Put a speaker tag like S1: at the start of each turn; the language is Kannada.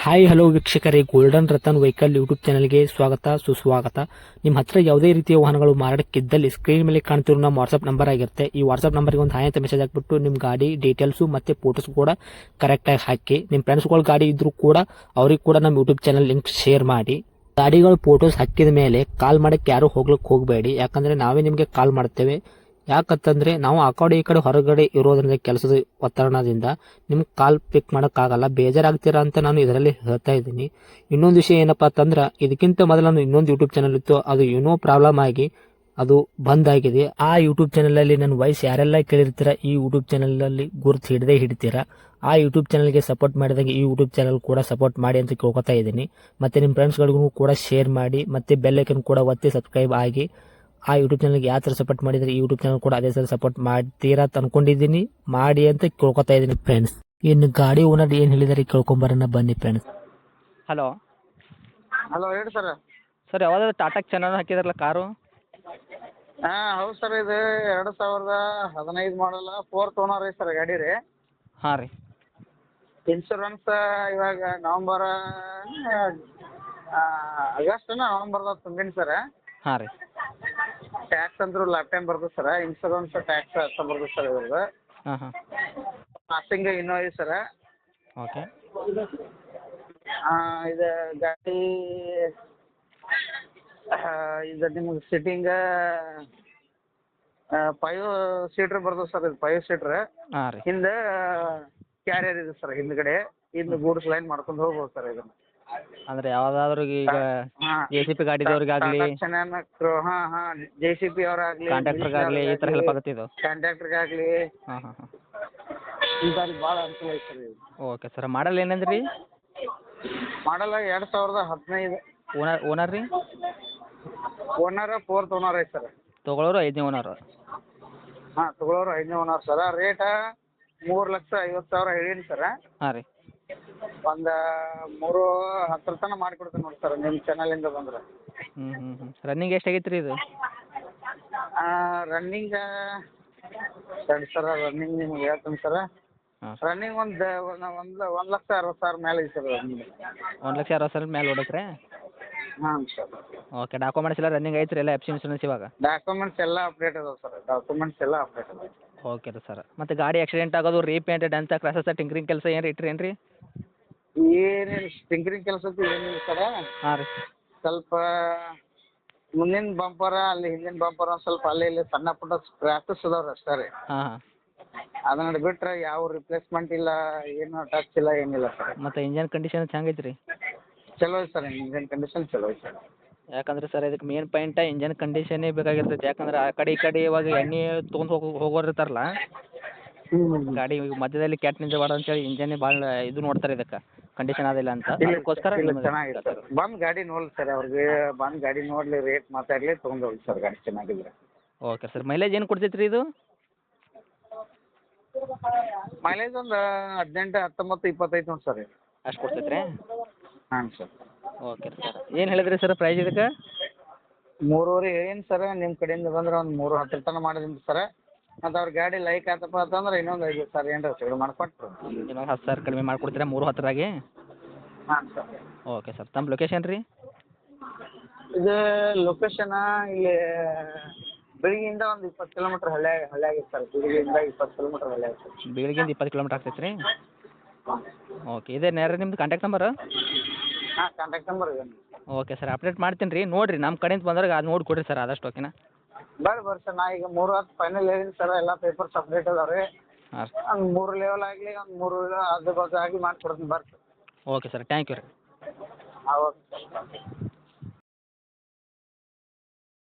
S1: ಹಾಯ್ ಹಲೋ ವೀಕ್ಷಕರೇ, ಗೋಲ್ಡನ್ ರತನ್ ವೆಹಿಕಲ್ ಯೂಟ್ಯೂಬ್ ಚಾನಲ್ಗೆ ಸ್ವಾಗತ ಸುಸ್ವಾಗತ. ನಿಮ್ಮ ಹತ್ರ ಯಾವುದೇ ರೀತಿಯ ವಾಹನಗಳು ಮಾರಾಟಕ್ಕಿದ್ದಲ್ಲಿ ಸ್ಕ್ರೀನ್ ಮೇಲೆ ಕಾಣ್ತಿರೋ ನಮ್ಮ ವಾಟ್ಸ್ಆಪ್ ನಂಬರ್ ಆಗಿರುತ್ತೆ. ಈ ವಾಟ್ಸ್ಆಪ್ ನಂಬರ್ಗೆ ಒಂದು ಹಾಯ್ ಅಂತ ಮೆಸೇಜ್ ಹಾಕ್ಬಿಟ್ಟು ನಿಮ್ಮ ಗಾಡಿ ಡೀಟೇಲ್ಸು ಮತ್ತೆ ಫೋಟೋಸ್ ಕೂಡ ಕರೆಕ್ಟಾಗಿ ಹಾಕಿ. ನಿಮ್ಮ ಫ್ರೆಂಡ್ಸ್ಗಳ ಗಾಡಿ ಇದ್ರೂ ಕೂಡ ಅವ್ರಿಗೆ ಕೂಡ ನಮ್ಮ ಯೂಟ್ಯೂಬ್ ಚಾನಲ್ ಲಿಂಕ್ ಶೇರ್ ಮಾಡಿ. ಗಾಡಿಗಳು ಫೋಟೋಸ್ ಹಾಕಿದ ಮೇಲೆ ಕಾಲ್ ಮಾಡಕ್ಕೆ ಯಾರು ಹೋಗ್ಲಿಕ್ಕೆ ಹೋಗಬೇಡಿ, ಯಾಕಂದ್ರೆ ನಾವೇ ನಿಮಗೆ ಕಾಲ್ ಮಾಡ್ತೇವೆ. ಯಾಕಂತಂದ್ರೆ ನಾವು ಆ ಕಡೆ ಈ ಕಡೆ ಹೊರಗಡೆ ಇರೋದ್ರಿಂದ ಕೆಲಸದ ಒತ್ತಡದಿಂದ ನಿಮ್ಗೆ ಕಾಲ್ ಪಿಕ್ ಮಾಡೋಕ್ಕಾಗಲ್ಲ, ಬೇಜಾರಾಗ್ತೀರಾ ಅಂತ ನಾನು ಇದರಲ್ಲಿ ಹೇಳ್ತಾ ಇದ್ದೀನಿ. ಇನ್ನೊಂದು ವಿಷಯ ಏನಪ್ಪಾ ಅಂತಂದ್ರೆ, ಇದಕ್ಕಿಂತ ಮೊದಲು ನಾನು ಇನ್ನೊಂದು ಯೂಟ್ಯೂಬ್ ಚಾನಲ್ ಇತ್ತು, ಅದು ಏನೋ ಪ್ರಾಬ್ಲಮ್ ಆಗಿ ಅದು ಬಂದ್ ಆಗಿದೆ. ಆ ಯೂಟ್ಯೂಬ್ ಚಾನಲ್ ಅಲ್ಲಿ ನನ್ನ ವಾಯ್ಸ್ ಯಾರೆಲ್ಲ ಕೇಳಿರ್ತೀರಾ, ಈ ಯೂಟ್ಯೂಬ್ ಚಾನಲ್ ಅಲ್ಲಿ ಗುರುತು ಹಿಡಿತೀರಾ. ಆ ಯೂಟ್ಯೂಬ್ ಚಾನಲ್ಗೆ ಸಪೋರ್ಟ್ ಮಾಡಿದಾಗ ಈ ಯೂಟ್ಯೂಬ್ ಚಾನಲ್ ಕೂಡ ಸಪೋರ್ಟ್ ಮಾಡಿ ಅಂತ ಕೇಳ್ಕೊತಾ ಇದ್ದೀನಿ. ಮತ್ತೆ ನಿಮ್ಮ ಫ್ರೆಂಡ್ಸ್ಗಳಿಗೂ ಕೂಡ ಶೇರ್ ಮಾಡಿ, ಮತ್ತೆ ಬೆಲ್ ಐಕನ್ ಕೂಡ ಒತ್ತಿ ಸಬ್ಸ್ಕ್ರೈಬ್ ಆಗಿ. ಆ ಯೂಟ್ಯೂಬ್ ಚಾನಲ್ಗೆ ಯಾವ ಥರ ಸಪೋರ್ಟ್ ಮಾಡಿದರೆ ಈ ಯೂಟ್ಯೂಬ್ ಚಾನಲ್ ಕೂಡ ಅದೇ ಥರ ಸಪೋರ್ಟ್ ಮಾಡ್ತೀರಾ ಅಂತ ಅನ್ಕೊಂಡಿದ್ದೀನಿ. ಮಾಡಿ ಅಂತ ಕೇಳ್ಕೊತಾ ಇದ್ದೀನಿ ಫ್ರೆಂಡ್ಸ್. ಇನ್ನು ಗಾಡಿ ಓನರ್ ಏನು ಹೇಳಿದಾರೆ ಕೇಳ್ಕೊಂಬರೋಣ ಬನ್ನಿ ಫ್ರೆಂಡ್ಸ್.
S2: ಹಲೋ
S3: ಹಲೋ ಹೇಳಿ ಸರ್.
S2: ಸರ್ ಯಾವ್ದಾದ್ರು ಟಾಟಾ ಚೆನ್ನಾಗಿ ಹಾಕಿದಾರಲ್ಲ ಕಾರು?
S3: ಹಾಂ ಹೌದು ಸರ್, ಇದು 2015 ಮಾಡಲ್ಲ, 4th ಓನರ್ ಐತೆ ಸರ್ ಗಾಡಿ ರೀ.
S2: ಹಾಂ ರೀ.
S3: ಇನ್ಶೂರೆನ್ಸ್ ಇವಾಗ ನವಂಬರ್ದಾಗ ತುಂಬಿನಿ ಸರ್.
S2: ಹಾಂ ರೀ.
S3: ಟ್ಯಾಕ್ಸ್ ಅಂದ್ರೂ ಲಾಫ್ ಟೈಮ್ ಬರ್ತದೆ ಸರ್, ಇನ್ಶೂರೆನ್ಸ್ ಟ್ಯಾಕ್ಸ್ ಅಂತ ಬರ್ತದೆ ಸರ್ ಇವ್ರದ್ದು.
S2: ಹಾಂ ಹಾಂ.
S3: ಪಾಸಿಂಗ್ ಇನ್ನೂ ಐತೆ ಸರ್.
S2: ಓಕೆ.
S3: ಇದು ಗಾಡಿ ಇದು ನಿಮ್ಗೆ ಸಿಟ್ಟಿಂಗ್ 5 ಸೀಟ್ರ್ ಬರ್ತದೆ ಸರ್. ಇದು 5 ಸೀಟ್ರ್.
S2: ಹಾಂ ರೀ.
S3: ಹಿಂದೆ ಕ್ಯಾರಿಯರ್ ಇದೆ ಸರ್, ಹಿಂದ್ಗಡೆ ಹಿಂದೆ ಗೂಡ್ಸ್ ಲೈನ್ ಮಾಡ್ಕೊಂಡು ಹೋಗ್ಬೋದು ಸರ್ ಇದನ್ನು.
S2: ಅಂದ್ರೆ ಯಾವ್ದಾದ್ರು ಈಗ ಜೆ ಸಿ ಪಿ ಗಾಡಿದವ್ರಿಗಾಗಲಿ,
S3: ಹಾಂ JCP ಅವರಾಗಲಿ,
S2: ಕಾಂಟ್ರಾಕ್ಟರ್ಗಾಗಲಿ ಈ ಥರ ಹೆಲ್ಪ್ ಆಗುತ್ತೆ ಇದು?
S3: ಕಾಂಟ್ರಾಕ್ಟರ್ಗಾಗಲಿ
S2: ಹಾಂ ಹಾಂ ಹಾಂ.
S3: ಈ ಗಾಡಿ ಭಾಳ ಅನುಕೂಲ ಐತೆ ಸರ್ ಇದು.
S2: Okay sir. ಮಾಡಲ್ ಏನಂದ್ರಿ?
S3: ಮಾಡಲ್ಲ 2015.
S2: ಓನರ್ ರೀ?
S3: ಓನರ್ 4th ಓನರ್ ಐತೆ ಸರ್.
S2: ತೊಗೊಳೋರು 5ನೇ ಓನರು?
S3: ಹಾಂ, ತಗೊಳ್ಳೋರು 5ನೇ ಓನರ್ ಸರ. ರೇಟ 3,50,000 ಹೇಳೀನಿ ಸರ.
S2: ಹಾಂ ರೀ.
S3: ಒಂದು 3:10 ತನಕ ಮಾಡಿಕೊಡ್ತೀನಿ ನೋಡಿ ಸರ್, ನಿಮ್ಮ ಚಾನಲಿಂದ ಬಂದ್ರೆ.
S2: ರನ್ನಿಂಗ್ ಎಷ್ಟು ಆಗೈತೆ ರೀ ಇದು?
S3: ರನ್ನಿಂಗ್ ಸರಿ ಸರ, ರನ್ನಿಂಗ್ ನಿಮ್ಗೆ ಹೇಳ್ತೀನಿ ಸರ.
S2: ಹಾಂ.
S3: ರನ್ನಿಂಗ್ ಒಂದು 1,60,000 ಮೇಲೆ ಐತೆ ಸರ್ ರನ್ನಿಂಗ್.
S2: 1,60,000 ಮೇಲೆ ಹೊಡಕ್ರೆ?
S3: ಹಾಂ ಸರ್.
S2: ಓಕೆ. ಡಾಕ್ಯುಮೆಂಟ್ಸ್ ಎಲ್ಲ ರನ್ನಿಂಗ್ ಐತೆ ರೀ, ಎಲ್ಲ ಎಫ್ ಸಿ ಇನ್ಶೂರೆನ್ಸ್ ಇವಾಗ?
S3: ಡಾಕ್ಯುಮೆಂಟ್ಸ್ ಎಲ್ಲ ಅಪ್ಡೇಟ್ ಅದಾವೆ ಸರ್, ಡಾಕ್ಯುಮೆಂಟ್ಸ್ ಎಲ್ಲ ಅಪ್ಡೇಟ್ ಅದಾವೆ.
S2: ಓಕೆ ರೀ ಸರ್. ಮತ್ತು ಗಾಡಿ ಆಕ್ಸಿಡೆಂಟ್ ಆಗೋದು, ರೀಪೇಂಟೆಡ್ ಅಂತ ಕ್ರಾಸಸ್ ಟಿಂಕ್ರಿಂಗ್ ಕೆಲಸ ಏನು ಇಟ್ರಿ ಏನು ರೀ?
S3: ಏನಿಲ್ಲ, ಟಿಂಕರಿಂಗ್ ಕೆಲಸ ಏನಿಲ್ಲ ಸರ.
S2: ಹಾಂ ರೀ.
S3: ಸ್ವಲ್ಪ ಮುಂದಿನ ಬಂಪರ ಅಲ್ಲಿ ಹಿಂದಿನ ಬಂಪರ ಒಂದು ಸ್ವಲ್ಪ ಅಲ್ಲಿ ಇಲ್ಲಿ ಸಣ್ಣ ಪುಟ್ಟ ಸ್ಕ್ರ್ಯಾಚಸ್ ಅದಾವ್ರಿ ಅಷ್ಟೇ ರೀ.
S2: ಹಾಂ ಹಾಂ.
S3: ಅದನ್ನ ಬಿಟ್ಟರೆ ಯಾವ ರಿಪ್ಲೇಸ್ಮೆಂಟ್ ಇಲ್ಲ, ಏನು ಟಚ್ ಇಲ್ಲ, ಏನಿಲ್ಲ ಸರ್.
S2: ಮತ್ತು ಇಂಜನ್ ಕಂಡೀಷನ್ ಹೆಂಗೈತೆ ರೀ?
S3: ಚಲೋ ಐತೆ ಸರ್, ಇಂಜನ್ ಕಂಡೀಷನ್ ಚಲೋ ಐತೆ ಸರ್.
S2: ಯಾಕಂದ್ರೆ ಸರ್ ಇದಕ್ಕೆ ಮೇನ್ ಪಾಯಿಂಟ ಇಂಜನ್ ಕಂಡೀಷನ್ನೇ ಬೇಕಾಗಿರ್ತೈತೆ. ಯಾಕಂದ್ರೆ ಆ ಕಡೆ ಈ ಕಡೆ ಇವಾಗ ಎಣ್ಣೆ ತೊಗೊಂಡು ಹೋಗೋರು ಇರ್ತಾರಲ್ಲ, ಗಾಡಿ ಮಧ್ಯದಲ್ಲಿ ಕ್ಯಾಟ್ ನಿಂಜಬಾರ್ದು ಅಂತೇಳಿ ಇಂಜನ್ನೇ ಭಾಳ ಇದು ನೋಡ್ತಾರೆ, ಇದಕ್ಕೆ ಕಂಡೀಷನ್ ಆದಿಲ್ಲ ಅಂತ. ಅದಕ್ಕೋಸ್ಕರ
S3: ಚೆನ್ನಾಗಿದೆ ಸರ್. ಬಂದು ಗಾಡಿ ನೋಡಲಿ ಸರ್, ಅವ್ರಿಗೆ ಬಂದು ಗಾಡಿ ನೋಡಲಿ, ರೇಟ್ ಮಾತಾಡಲಿ, ತೊಗೊಂಡು ಹೋಗಿ ಸರ್ ಗಾಡಿ ಚೆನ್ನಾಗಿದ್ರೆ.
S2: Okay sir. ಮೈಲೇಜ್ ಏನು ಕೊಡ್ತೈತೆ ರೀ ಇದು?
S3: ಮೈಲೇಜ್ ಒಂದು 18, 19, 25 ನೋಡಿ ಸರ್.
S2: ಅಷ್ಟು ಕೊಡ್ತೈತೆ ರೀ?
S3: ಹಾಂ ಸರ್.
S2: Okay sir. ಏನು ಹೇಳಿದ್ರಿ ಸರ್ ಪ್ರೈಸ್ ಇದಕ್ಕೆ?
S3: 3.5 ಹೇಳೀನಿ ಸರ್. ನಿಮ್ಮ ಕಡೆಯಿಂದ ಬಂದ್ರೆ ಒಂದು 3:10 ತನಕ ಮಾಡಿದ್ದೀನಿ ಸರ್. ಮತ್ತು ಅವ್ರ ಗಾಡಿ ಲೈಕ್ ಆತಪ್ಪ ಅಂತಂದ್ರೆ ಇನ್ನೊಂದು 5,000 ಏನಾರ ಕಡಿಮೆ ಮಾಡಿಕೊಟ್ರು.
S2: ಇನ್ನೊಂದು 10,000 ಕಡಿಮೆ ಮಾಡಿಕೊಡ್ತೀರಾ 3:10ರಾಗೆ?
S3: ಹಾಂ ಸರ್.
S2: Okay sir. ತಮ್ಮ ಲೊಕೇಶನ್ ರೀ?
S3: ಇದು ಲೊಕೇಶನ್ ಇಲ್ಲಿ ಬೆಳಗ್ಗೆಯಿಂದ ಒಂದು 20 ಕಿಲೋಮೀಟ್ರ್ ಹಳ್ಳಿ ಆಗೈತೆ ಸರ್. ಬೆಳಗ್ಗೆಯಿಂದ 20 ಕಿಲೋಮೀಟ್ರ್ ಹಳ್ಳಿ ಆಗೈತೆ.
S2: ಬೆಳಗ್ಗೆಯಿಂದ 20 ಕಿಲೋಮೀಟ್ರ್ ಆಗ್ತೈತೆ ರೀ? ಓಕೆ. ಇದೇ ನೇರ ನಿಮ್ದು ಕಾಂಟ್ಯಾಕ್ಟ್ ನಂಬರ್?
S3: ಹಾಂ, ಕಾಂಟ್ಯಾಕ್ಟ್ ನಂಬರ್ ಇದೆ.
S2: Okay sir. ಅಪ್ಡೇಟ್ ಮಾಡ್ತೀನಿ ರೀ, ನೋಡಿರಿ ನಮ್ಮ ಕಡೆಯಿಂದ ಬಂದಾಗ ಅದು ನೋಡಿ ಕೊಡಿರಿ ಸರ್ ಆದಷ್ಟು. ಓಕೆನಾ?
S3: ಬರ್ರಿ ಸರ್. ನಾ ಈಗ 3:10 ಫೈನಲ್ ಹೇಳಿನಿ ಸರ್. ಎಲ್ಲ ಪೇಪರ್ಸ್ ಅಪ್ಡೇಟ್ ಅದಾವೆ ರೀ.
S2: ಹಾಂ ರೀ.
S3: ಒಂದು 3 ಲೆವೆಲ್ ಆಗಲಿ, ಒಂದು 3 ಆಜು ಬಾಜು ಆಗಿ ಮಾಡಿಕೊಡ್ತೀನಿ ಬರ್ರಿ.
S2: Okay sir. ಥ್ಯಾಂಕ್ ಯು ರೀ.
S3: ಹಾಂ, ಓಕೆ.